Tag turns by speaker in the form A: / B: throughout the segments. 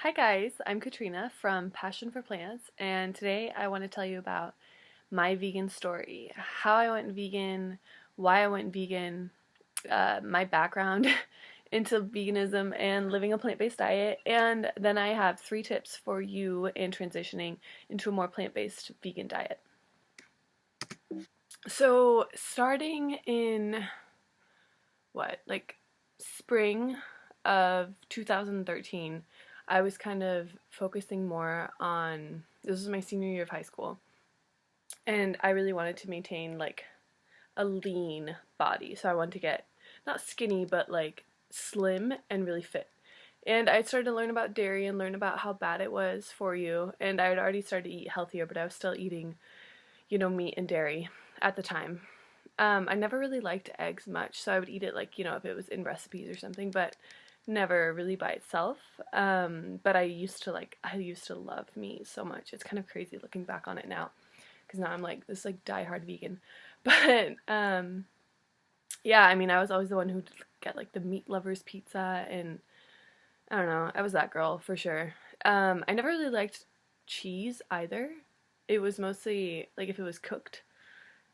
A: Hi guys, I'm Katrina from Passion for Plants, and today I want to tell you about my vegan story, how I went vegan, why I went vegan, my background into veganism and living a plant-based diet, and then I have 3 tips for you in transitioning into a more plant-based vegan diet. So starting in spring of 2013, I was kind of focusing more on, this was my senior year of high school, and I really wanted to maintain like a lean body. So I wanted to get not skinny, but like slim and really fit. And I started to learn about dairy and learn about how bad it was for you. And I had already started to eat healthier, but I was still eating, meat and dairy at the time. I never really liked eggs much, so I would eat it like, if it was in recipes or something, but never really by itself. But I used to love meat so much. It's kind of crazy looking back on it now, because now I'm like this like diehard vegan. But yeah, I mean, I was always the one who'd get like the meat lovers pizza, and I don't know, I was that girl for sure. I never really liked cheese either. It was mostly like if it was cooked,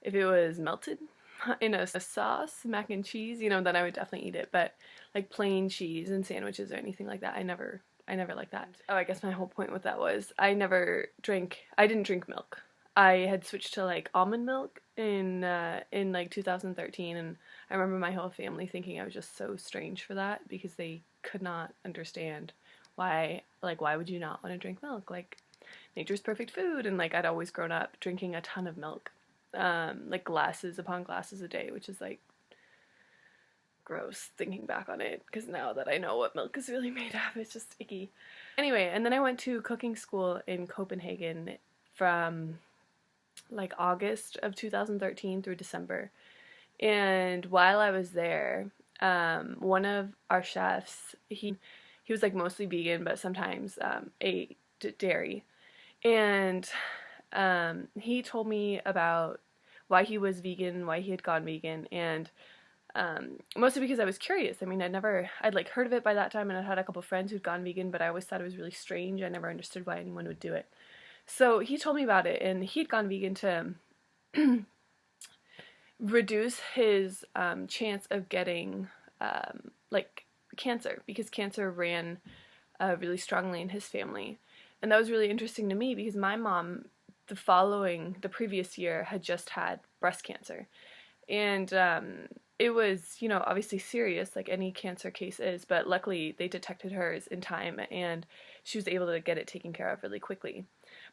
A: if it was melted in a sauce, mac and cheese, then I would definitely eat it. But like plain cheese and sandwiches or anything like that, I never liked that. Oh, I guess my whole point with that was I didn't drink milk. I had switched to like almond milk in like 2013, and I remember my whole family thinking I was just so strange for that because they could not understand why would you not want to drink milk? Like nature's perfect food, and like I'd always grown up drinking a ton of milk, like glasses upon glasses a day, which is like gross thinking back on it because now that I know what milk is really made of, it's just icky. Anyway, and then I went to cooking school in Copenhagen from like August of 2013 through December. And while I was there, one of our chefs, he was like mostly vegan, but sometimes ate dairy. And he told me about why he was vegan, why he had gone vegan, and mostly because I was curious. I mean, I'd like heard of it by that time, and I'd had a couple friends who'd gone vegan, but I always thought it was really strange. I never understood why anyone would do it. So he told me about it, and he'd gone vegan to reduce his chance of getting like cancer, because cancer ran really strongly in his family. And that was really interesting to me because my mom, the previous year, had just had breast cancer. And it was, obviously serious, like any cancer case is, but luckily they detected hers in time and she was able to get it taken care of really quickly.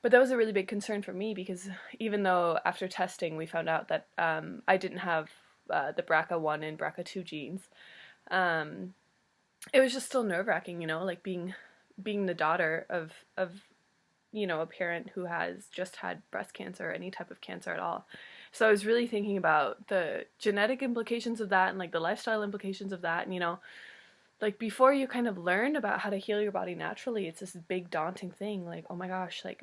A: But that was a really big concern for me because even though after testing we found out that I didn't have the BRCA1 and BRCA2 genes, um, it was just still nerve-wracking, like being the daughter of a parent who has just had breast cancer or any type of cancer at all. So I was really thinking about the genetic implications of that and like the lifestyle implications of that. And like before you kind of learn about how to heal your body naturally, it's this big daunting thing. Like, oh my gosh, like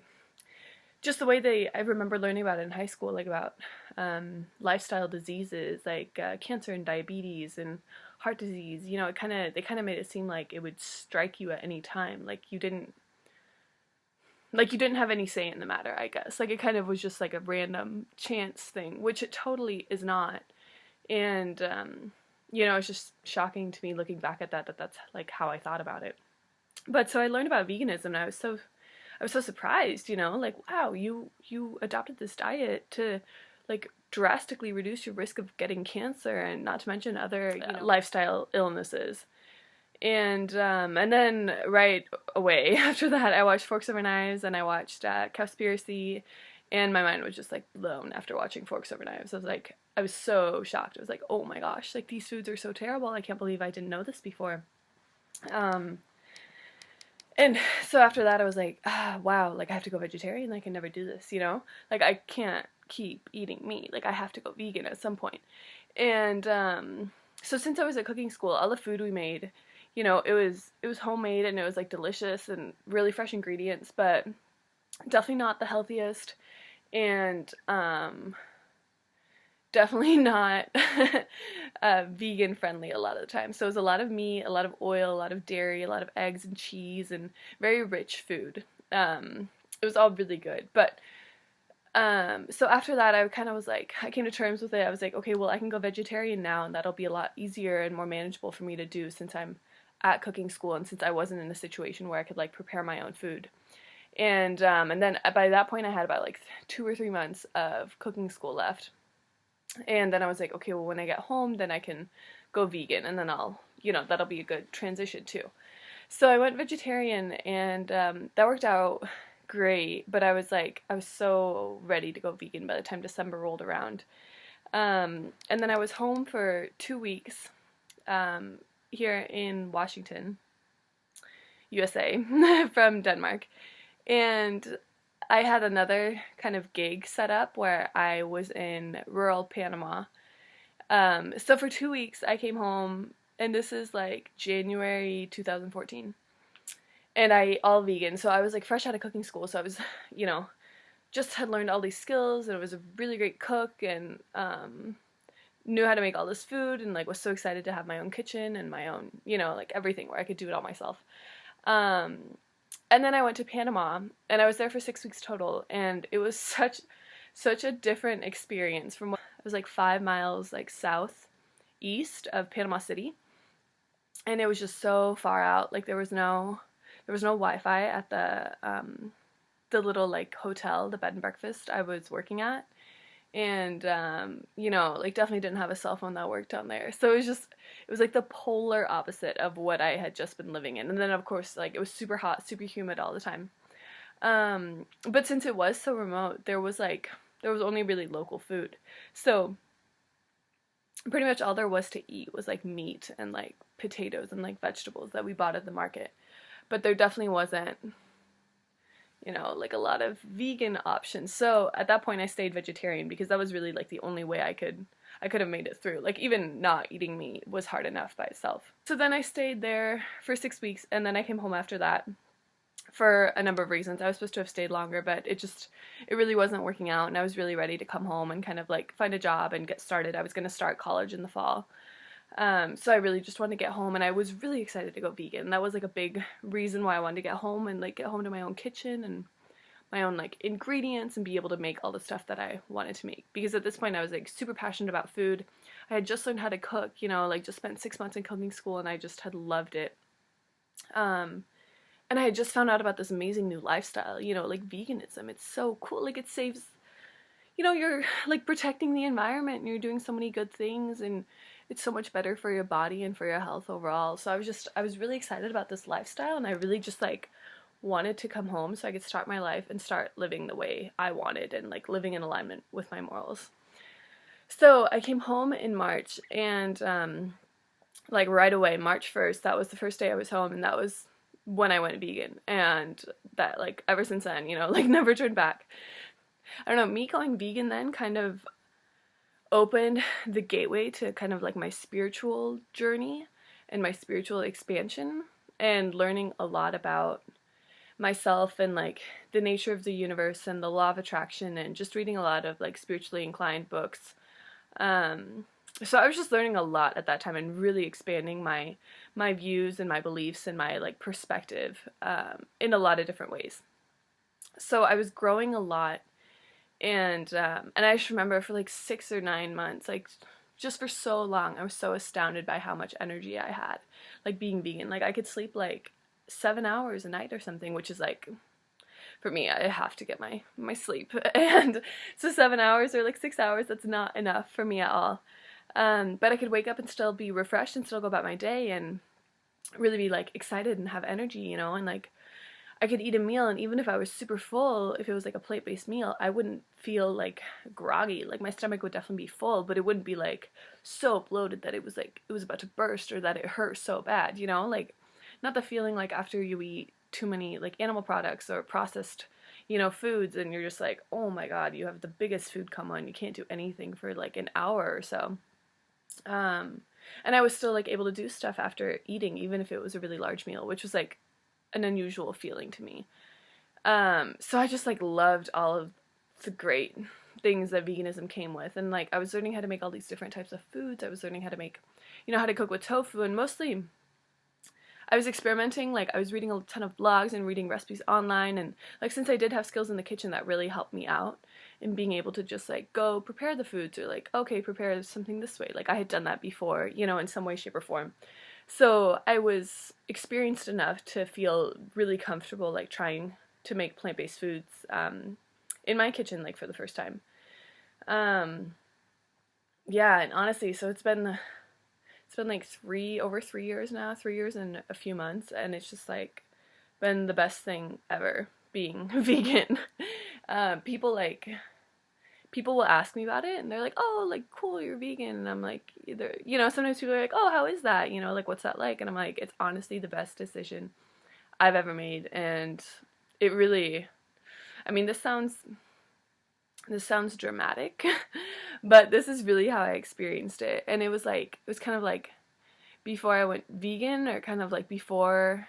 A: just the way I remember learning about it in high school, like about lifestyle diseases like cancer and diabetes and heart disease. They kind of made it seem like it would strike you at any time. Like you didn't have any say in the matter, I guess. Like it kind of was just like a random chance thing, which it totally is not. And it's just shocking to me looking back at that's like how I thought about it. But so I learned about veganism, and I was so surprised, like wow, you adopted this diet to like drastically reduce your risk of getting cancer, and not to mention other lifestyle illnesses. And then right away after that, I watched Forks Over Knives, and I watched Cowspiracy, and my mind was just like blown after watching Forks Over Knives. I was so shocked. I was like, oh my gosh, like these foods are so terrible. I can't believe I didn't know this before. And so after that, I was like, wow, like I have to go vegetarian. I can never do this, Like I can't keep eating meat. Like I have to go vegan at some point. And so since I was at cooking school, all the food we made, it was homemade, and it was like delicious and really fresh ingredients, but definitely not the healthiest. And definitely not vegan friendly a lot of the time. So it was a lot of meat, a lot of oil, a lot of dairy, a lot of eggs and cheese, and very rich food. It was all really good. But so after that, I kind of was like, I came to terms with it. I was like, okay, well, I can go vegetarian now, and that'll be a lot easier and more manageable for me to do since I'm at cooking school and since I wasn't in a situation where I could like prepare my own food. And then by that point, I had about like 2 or 3 months of cooking school left. And then I was like, okay, well, when I get home, then I can go vegan, and then that'll be a good transition too. So I went vegetarian, and that worked out great. But I was so ready to go vegan by the time December rolled around. And then I was home for 2 weeks here in Washington, USA, from Denmark. And I had another kind of gig set up where I was in rural Panama. So for 2 weeks, I came home, and this is like January 2014, and I ate all vegan. So I was like fresh out of cooking school, so I was, just had learned all these skills, and I was a really great cook, and knew how to make all this food, and like was so excited to have my own kitchen and my own, like everything where I could do it all myself. Um, and then I went to Panama, and I was there for 6 weeks total, and it was such a different experience from what it was like 5 miles like southeast of Panama City, and it was just so far out. Like there was no Wi-Fi at the little like hotel, the bed and breakfast I was working at, and like definitely didn't have a cell phone that worked down there. So it was like the polar opposite of what I had just been living in. And then of course like it was super hot, super humid all the time. But since it was so remote, there was only really local food. So pretty much all there was to eat was like meat and like potatoes and like vegetables that we bought at the market. But there definitely wasn't like a lot of vegan options. So at that point I stayed vegetarian because that was really like the only way I could have made it through. Like even not eating meat was hard enough by itself. So then I stayed there for 6 weeks, and then I came home after that for a number of reasons. I was supposed to have stayed longer, but it really wasn't working out, and I was really ready to come home and kind of like find a job and get started. I was going to start college in the fall. So I really just wanted to get home, and I was really excited to go vegan. And that was like a big reason why I wanted to get home and like get home to my own kitchen and my own like ingredients and be able to make all the stuff that I wanted to make. Because at this point I was like super passionate about food. I had just learned how to cook, like just spent 6 months in cooking school, and I just had loved it. And I had just found out about this amazing new lifestyle, like veganism. It's so cool. Like it saves, you're like protecting the environment, and you're doing so many good things, and it's so much better for your body and for your health overall. So I was really excited about this lifestyle, and I really just like wanted to come home so I could start my life and start living the way I wanted and like living in alignment with my morals. So I came home in March, and like right away, March 1st, that was the first day I was home, and that was when I went vegan. And that like ever since then, like never turned back. I don't know, me going vegan then kind of opened the gateway to kind of like my spiritual journey and my spiritual expansion, and learning a lot about myself and like the nature of the universe and the law of attraction, and just reading a lot of like spiritually inclined books. So I was just learning a lot at that time and really expanding my views and my beliefs and my like perspective in a lot of different ways. So I was growing a lot, and I just remember for like 6 or 9 months, like just for so long, I was so astounded by how much energy I had, like being vegan. Like I could sleep like 7 hours a night or something, which is like, for me, I have to get my sleep. And so 7 hours or like 6 hours, that's not enough for me at all. But I could wake up and still be refreshed and still go about my day and really be like excited and have energy, and like I could eat a meal, and even if I was super full, if it was like a plate-based meal, I wouldn't feel like groggy. Like my stomach would definitely be full, but it wouldn't be like so bloated that it was like it was about to burst or that it hurt so bad, like not the feeling like after you eat too many like animal products or processed, foods, and you're just like, oh my god, you have the biggest food coma and you can't do anything for like an hour or so. And I was still like able to do stuff after eating, even if it was a really large meal, which was like an unusual feeling to me. So I just like loved all of the great things that veganism came with. And like I was learning how to make all these different types of foods. I was learning how to make, you know, how to cook with tofu, and mostly I was experimenting. Like I was reading a ton of blogs and reading recipes online, and like since I did have skills in the kitchen, that really helped me out in being able to just like go prepare the foods, or like, okay, prepare something this way. Like I had done that before, you know, in some way, shape, or form. So I was experienced enough to feel really comfortable like trying to make plant-based foods in my kitchen, like for the first time. Um, yeah, and honestly, so it's been like over 3 years now, 3 years and a few months, and it's just like been the best thing ever being vegan. People like people will ask me about it, and they're like, "Oh, like cool, you're vegan," and I'm like, either, you know, sometimes people are like, "Oh, how is that? You know, like what's that like?" And I'm like, it's honestly the best decision I've ever made, and it really, I mean, this sounds dramatic, but this is really how I experienced it. And it was kind of like before I went vegan, or kind of like before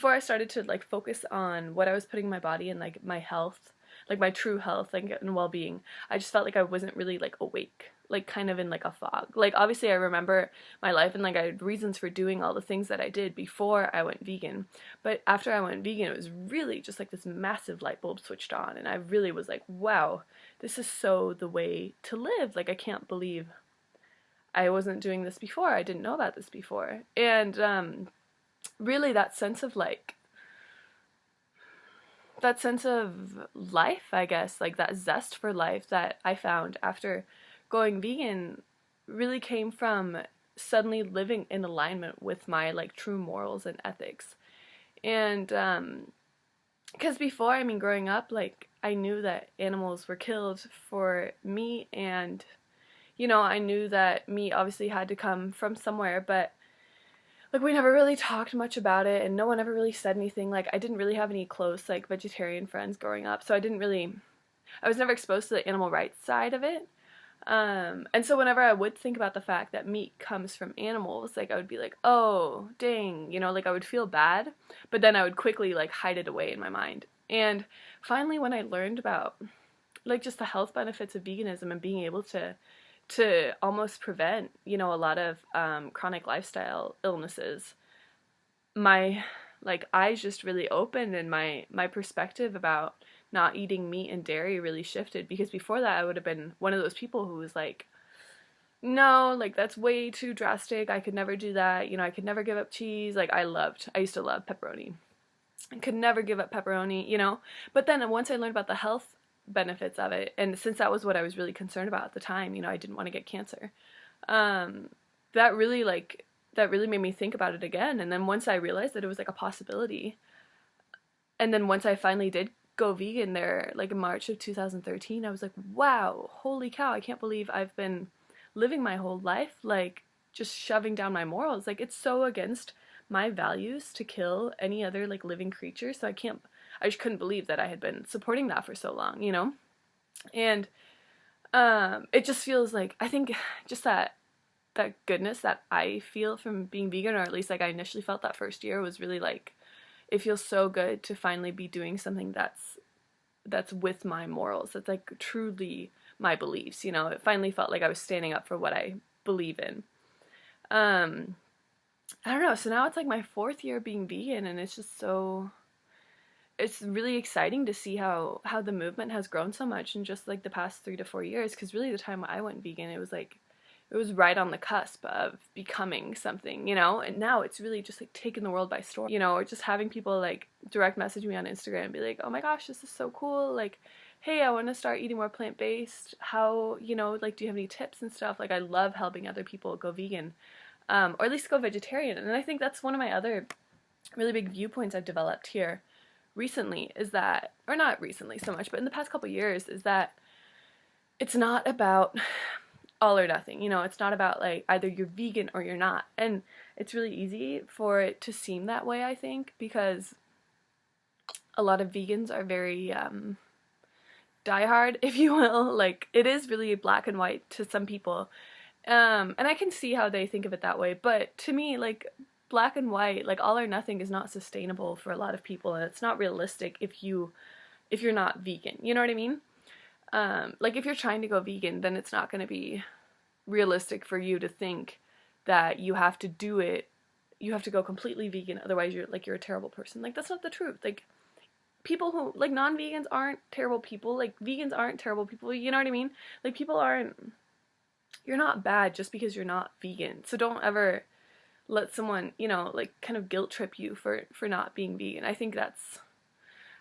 A: I started to like focus on what I was putting in my body and like my health, like my true health, like, and well-being. I just felt like I wasn't really like awake, like kind of in like a fog. Like obviously I remember my life, and like I had reasons for doing all the things that I did before I went vegan. But after I went vegan, it was really just like this massive light bulb switched on, and I really was like, wow, this is so the way to live. Like I can't believe I wasn't doing this before. I didn't know about this before. And really that sense of life, I guess, like that zest for life that I found after going vegan really came from suddenly living in alignment with my like true morals and ethics. And because before, I mean, growing up, like I knew that animals were killed for meat, and you know, I knew that meat obviously had to come from somewhere, but like we never really talked much about it, and no one ever really said anything. Like I didn't really have any close like vegetarian friends growing up, so I was never exposed to the animal rights side of it. And so whenever I would think about the fact that meat comes from animals, like I would be like, oh, dang, you know, like I would feel bad, but then I would quickly like hide it away in my mind. And finally, when I learned about like just the health benefits of veganism and being able to almost prevent, you know, a lot of chronic lifestyle illnesses, my like eyes just really opened, and my perspective about not eating meat and dairy really shifted. Because before that, I would have been one of those people who was like, no, like that's way too drastic, I could never do that, you know, I could never give up cheese. Like I used to love pepperoni, I could never give up pepperoni, you know. But then once I learned about the health benefits of it, and since that was what I was really concerned about at the time, you know, I didn't want to get cancer, um, that really made me think about it again. And then once I realized that it was like a possibility, and then once I finally did go vegan there, like in March of 2013, I was like, wow, holy cow, I can't believe I've been living my whole life like just shoving down my morals. Like it's so against my values to kill any other like living creature, so I just couldn't believe that I had been supporting that for so long, you know? And it just feels like, I think just that goodness that I feel from being vegan, or at least like I initially felt that first year, was really like, it feels so good to finally be doing something that's with my morals, that's like truly my beliefs, you know? It finally felt like I was standing up for what I believe in. I don't know, so now it's like my 4th year being vegan, and it's really exciting to see how the movement has grown so much in just like the past 3 to 4 years. Because really the time I went vegan, it was right on the cusp of becoming something, you know. And now it's really just like taking the world by storm, you know. Or just having people like direct message me on Instagram and be like, oh my gosh, this is so cool, like, hey, I want to start eating more plant-based, how, you know, like, do you have any tips and stuff? Like I love helping other people go vegan, or at least go vegetarian. And I think that's one of my other really big viewpoints I've developed here recently, is that, or not recently so much, but in the past couple years, is that it's not about all or nothing, you know. It's not about like either you're vegan or you're not. And it's really easy for it to seem that way, I think, because a lot of vegans are very diehard, if you will. Like it is really black and white to some people. And I can see how they think of it that way, but to me, like, black and white, like all or nothing, is not sustainable for a lot of people, and it's not realistic if you're not vegan, you know what I mean? Like if you're trying to go vegan, then it's not going to be realistic for you to think that you have to do it, you have to go completely vegan, otherwise you're a terrible person. Like that's not the truth. Like people who like non-vegans aren't terrible people. Like vegans aren't terrible people. You know what I mean? Like people aren't, you're not bad just because you're not vegan. So don't ever let someone, like kind of guilt trip you for not being vegan. I think that's,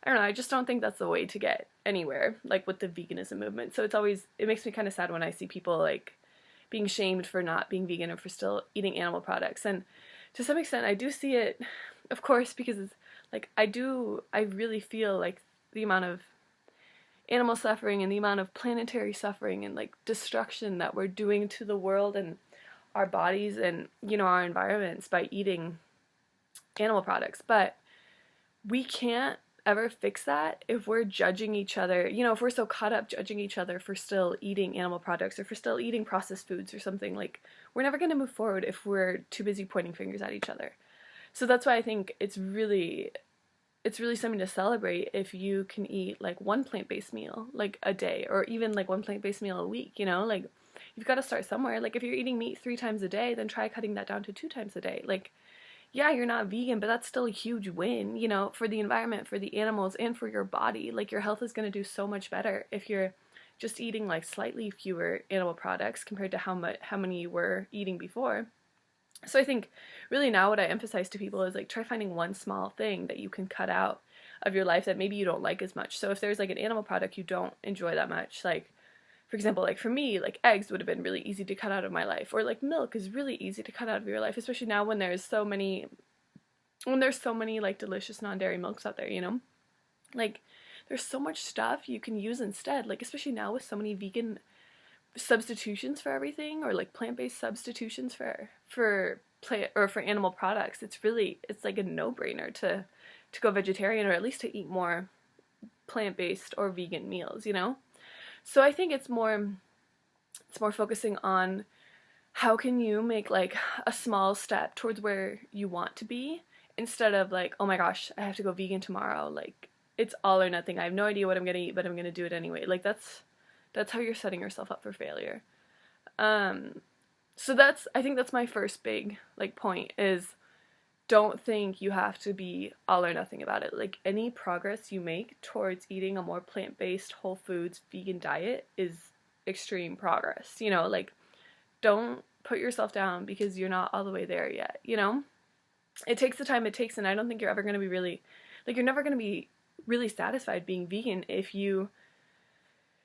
A: I don't know, I just don't think that's the way to get anywhere, like with the veganism movement. So it makes me kind of sad when I see people like being shamed for not being vegan or for still eating animal products. And to some extent, I do see it, of course, because it's like I really feel like the amount of animal suffering and the amount of planetary suffering and like destruction that we're doing to the world and our bodies and, our environments by eating animal products. But we can't ever fix that if we're judging each other, if we're so caught up judging each other for still eating animal products or for still eating processed foods or something. Like we're never going to move forward if we're too busy pointing fingers at each other. So that's why I think it's really something to celebrate if you can eat like one plant-based meal like a day, or even like one plant-based meal a week. Like you've got to start somewhere. Like if you're eating meat 3 times a day, then try cutting that down to 2 times a day. Like yeah, you're not vegan, but that's still a huge win, for the environment, for the animals, and for your body. Like your health is going to do so much better if you're just eating like slightly fewer animal products compared to how many you were eating before. So I think really now what I emphasize to people is like try finding one small thing that you can cut out of your life that maybe you don't like as much. So if there's like an animal product you don't enjoy that much, like for example, like for me, like eggs would have been really easy to cut out of my life, or like milk is really easy to cut out of your life, especially now when there's so many like delicious non-dairy milks out there, Like there's so much stuff you can use instead, like especially now with so many vegan substitutions for everything, or like plant-based substitutions for plant or for animal products. It's like a no-brainer to go vegetarian, or at least to eat more plant-based or vegan meals, So I think it's more focusing on how can you make like a small step towards where you want to be, instead of like, oh my gosh, I have to go vegan tomorrow. Like it's all or nothing. I have no idea what I'm gonna eat, but I'm gonna do it anyway. Like that's how you're setting yourself up for failure. So I think that's my first big like point is don't think you have to be all or nothing about it. Like any progress you make towards eating a more plant-based, whole foods, vegan diet is extreme progress. Like don't put yourself down because you're not all the way there yet. It takes the time it takes, and I don't think you're ever going to be really, like you're never going to be really satisfied being vegan if you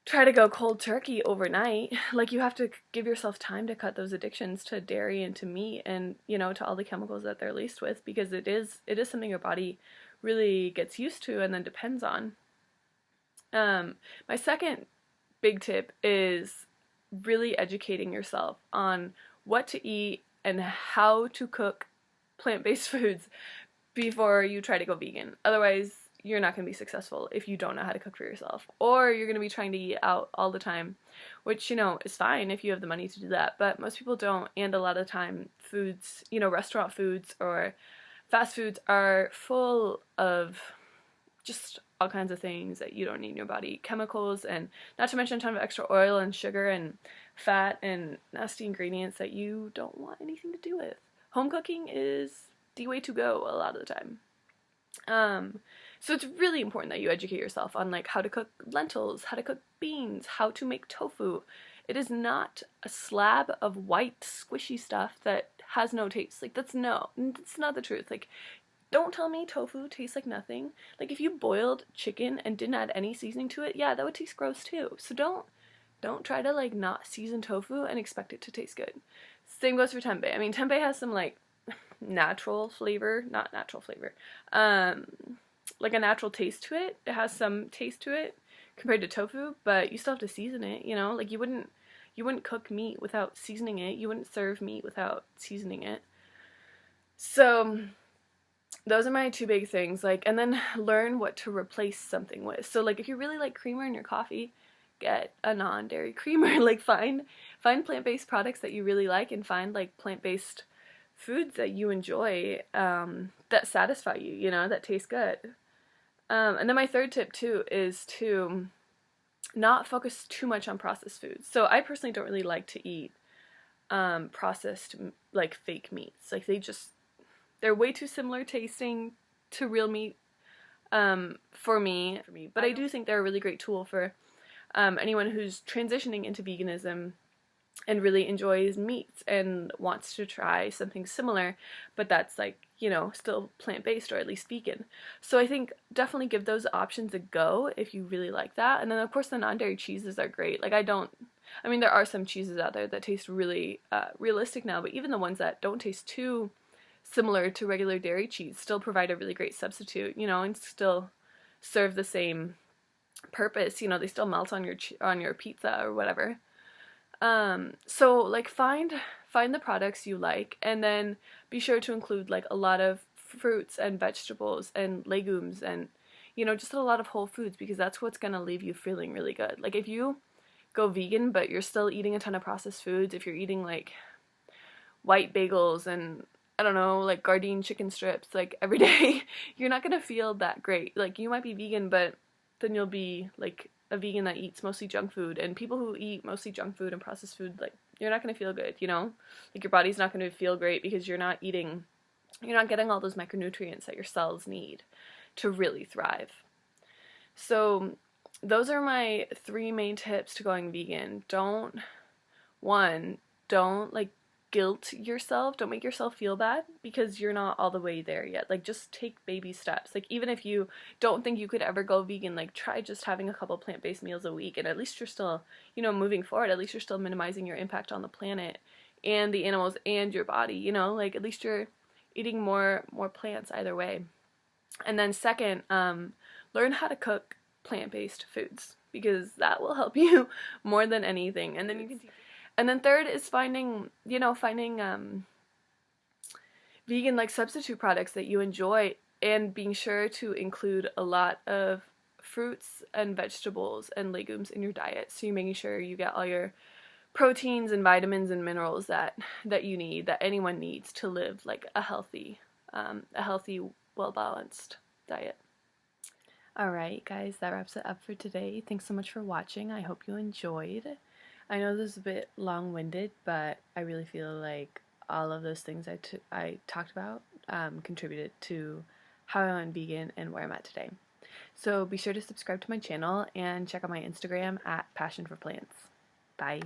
A: try to go cold turkey overnight. Like you have to give yourself time to cut those addictions to dairy and to meat and, to all the chemicals that they're laced with, because it is something your body really gets used to and then depends on. My second big tip is really educating yourself on what to eat and how to cook plant-based foods before you try to go vegan. Otherwise, you're not going to be successful if you don't know how to cook for yourself. Or you're going to be trying to eat out all the time, which, is fine if you have the money to do that. But most people don't, and a lot of the time foods, restaurant foods or fast foods are full of just all kinds of things that you don't need in your body. Chemicals, and not to mention a ton of extra oil and sugar and fat and nasty ingredients that you don't want anything to do with. Home cooking is the way to go a lot of the time. So it's really important that you educate yourself on like how to cook lentils, how to cook beans, how to make tofu. It is not a slab of white squishy stuff that has no taste. Like that's not the truth. Like don't tell me tofu tastes like nothing. Like if you boiled chicken and didn't add any seasoning to it, yeah, that would taste gross too. So don't try to like not season tofu and expect it to taste good. Same goes for tempeh. I mean, tempeh has some like natural flavor, not natural flavor, like a natural taste to it. It has some taste to it compared to tofu, but you still have to season it, like you wouldn't cook meat without seasoning it. You wouldn't serve meat without seasoning it. So those are my 2 big things, like, and then learn what to replace something with. So like if you really like creamer in your coffee, get a non-dairy creamer. Like find plant-based products that you really like, and find like plant-based foods that you enjoy, that satisfy you, that taste good. And then my third tip too is to not focus too much on processed foods. So I personally don't really like to eat processed, like, fake meats. Like, they're way too similar tasting to real meat for me. But I do think they're a really great tool for anyone who's transitioning into veganism and really enjoys meats and wants to try something similar, but that's, like, you know, still plant-based or at least vegan. So I think definitely give those options a go if you really like that. And then of course the non-dairy cheeses are great. Like, I mean, there are some cheeses out there that taste really realistic now, but even the ones that don't taste too similar to regular dairy cheese still provide a really great substitute, you know, and still serve the same purpose. You know, they still melt on your pizza or whatever. So, like, find the products you like, and then be sure to include, like, a lot of fruits and vegetables and legumes and, you know, just a lot of whole foods, because that's what's gonna leave you feeling really good. Like, if you go vegan but you're still eating a ton of processed foods, if you're eating, like, white bagels and, I don't know, like, Gardein chicken strips, like, every day, you're not gonna feel that great. Like, you might be vegan, but then you'll be, like, a vegan that eats mostly junk food, and people who eat mostly junk food and processed food, like, you're not going to feel good, you know? Like, your body's not going to feel great because you're not getting all those micronutrients that your cells need to really thrive. So those are my 3 main tips to going vegan. Don't, like, guilt yourself. Don't make yourself feel bad because you're not all the way there yet. Like, just take baby steps. Like, even if you don't think you could ever go vegan, like, try just having a couple plant-based meals a week, and at least you're still, you know, moving forward. At least you're still minimizing your impact on the planet and the animals and your body, you know? Like, at least you're eating more plants either way. And then second, learn how to cook plant-based foods, because that will help you more than anything. And then you can And then third is finding vegan, like, substitute products that you enjoy, and being sure to include a lot of fruits and vegetables and legumes in your diet. So you're making sure you get all your proteins and vitamins and minerals that you need, that anyone needs to live, like, a healthy, well-balanced diet. Alright, guys, that wraps it up for today. Thanks so much for watching. I hope you enjoyed. I know this is a bit long-winded, but I really feel like all of those things I talked about contributed to how I went vegan and where I'm at today. So be sure to subscribe to my channel and check out my Instagram at Passion for Plants. Bye.